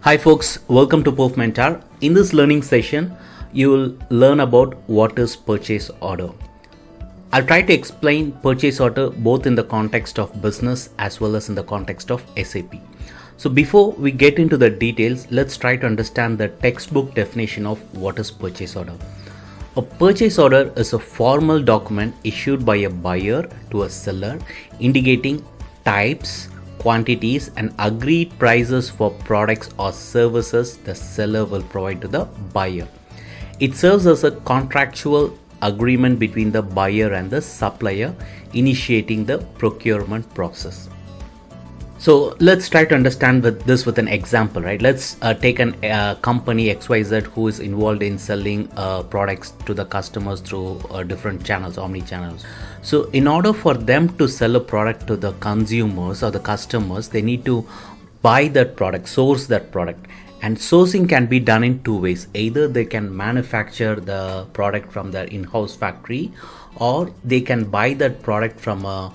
Hi folks, welcome to Perf Mentor. In this learning session, you will learn about what is purchase order. I'll try to explain purchase order both in the context of business as well as in the context of SAP. So before we get into the details, let's try to understand the textbook definition of what is purchase order. A purchase order is a formal document issued by a buyer to a seller indicating types, quantities and agreed prices for products or services the seller will provide to the buyer. It serves as a contractual agreement between the buyer and the supplier, initiating the procurement process. So let's try to understand this with an example, right? Let's take a company XYZ who is involved in selling products to the customers through different channels, omni-channels. So in order for them to sell a product to the consumers or the customers, they need to buy that product, source that product. And sourcing can be done in two ways. Either they can manufacture the product from their in-house factory, or they can buy that product from a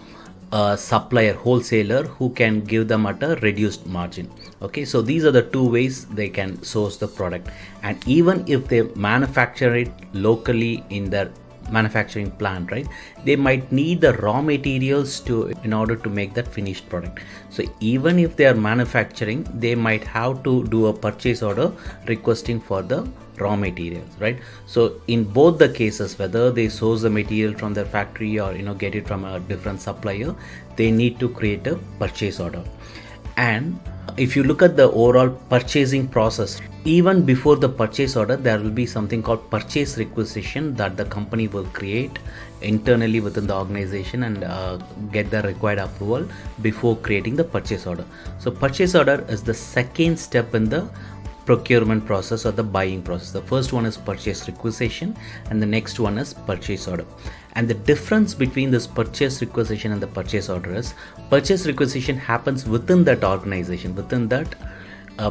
supplier, wholesaler, who can give them at a reduced margin. Okay, so these are the two ways they can source the product. And even if they manufacture it locally in their manufacturing plant, right, they might need the raw materials in order to make that finished product. So even if they are manufacturing, they might have to do a purchase order requesting for the raw materials, right? So in both the cases, whether they source the material from their factory or get it from a different supplier, they need to create a purchase order. And if you look at the overall purchasing process, even before the purchase order, there will be something called purchase requisition that the company will create internally within the organization and get the required approval before creating the purchase order. So purchase order is the second step in the procurement process or the buying process. The first one is purchase requisition and the next one is purchase order. And the difference between this purchase requisition and the purchase order is purchase requisition happens within that organization, within that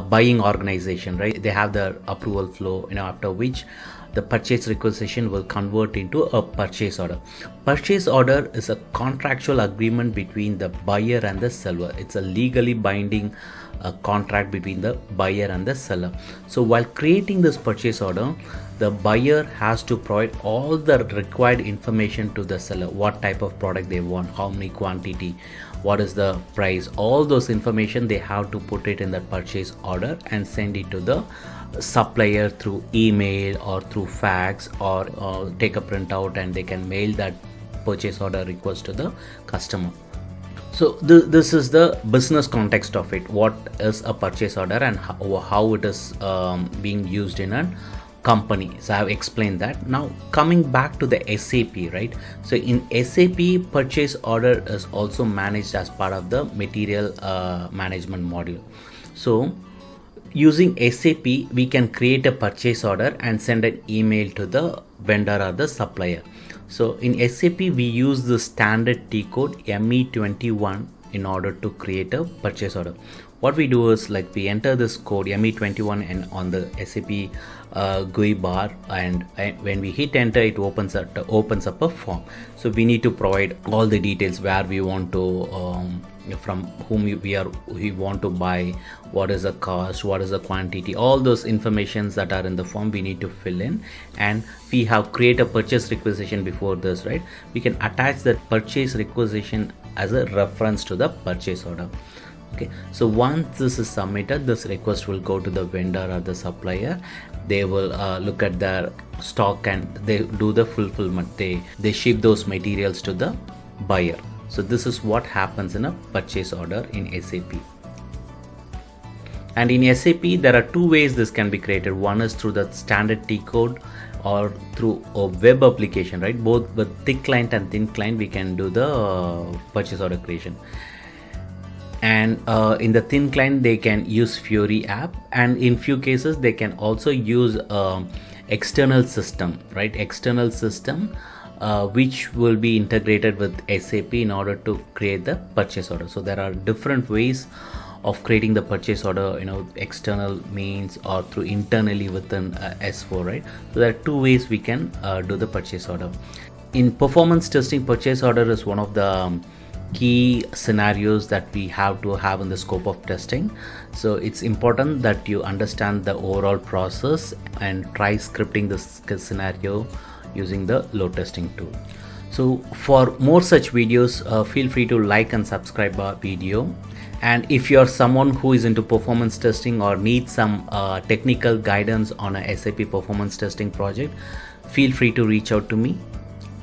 buying organization, right? They have the approval flow, after which the purchase requisition will convert into a purchase order. Purchase order is a contractual agreement between the buyer and the seller. It's a legally binding contract between the buyer and the seller. So while creating this purchase order, the buyer has to provide all the required information to the seller. What type of product they want, how many quantity, what is the price, all those information they have to put it in the purchase order and send it to the supplier through email or through fax or take a printout, and they can mail that purchase order request to the customer. So this is the business context of it. What is a purchase order and how it is being used in a company. So I have explained that. Now coming back to the SAP, right? So in SAP, purchase order is also managed as part of the material management module. So using SAP, we can create a purchase order and send an email to the vendor or the supplier. So in SAP, we use the standard TCode Me21 in order to create a purchase order. What we do is, like, we enter this code Me21N on the SAP GUI bar, and when we hit enter, it opens up a form. So we need to provide all the details, where we want to from whom we want to buy, what is the cost, what is the quantity, all those informations that are in the form we need to fill in. And we have create a purchase requisition before this, right? We can attach that purchase requisition as a reference to the purchase order. Okay, so once this is submitted, this request will go to the vendor or the supplier. They will look at their stock and they do the fulfillment. They ship those materials to the buyer. So this is what happens in a purchase order in SAP. And in SAP, there are two ways this can be created. One is through the standard TCode or through a web application, right? Both with thick client and thin client, we can do the purchase order creation. And in the thin client, they can use Fiori app, and in few cases they can also use external system, right? External system which will be integrated with SAP in order to create the purchase order. So there are different ways of creating the purchase order, external means or through internally within S4, right? So there are two ways we can do the purchase order. In performance testing, purchase order is one of the key scenarios that we have to have in the scope of testing. So it's important that you understand the overall process and try scripting this scenario using the load testing tool. So for more such videos, feel free to like and subscribe our video. And if you're someone who is into performance testing or needs some technical guidance on a SAP performance testing project, feel free to reach out to me.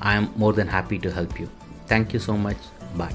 I am more than happy to help you. Thank you so much. Bye.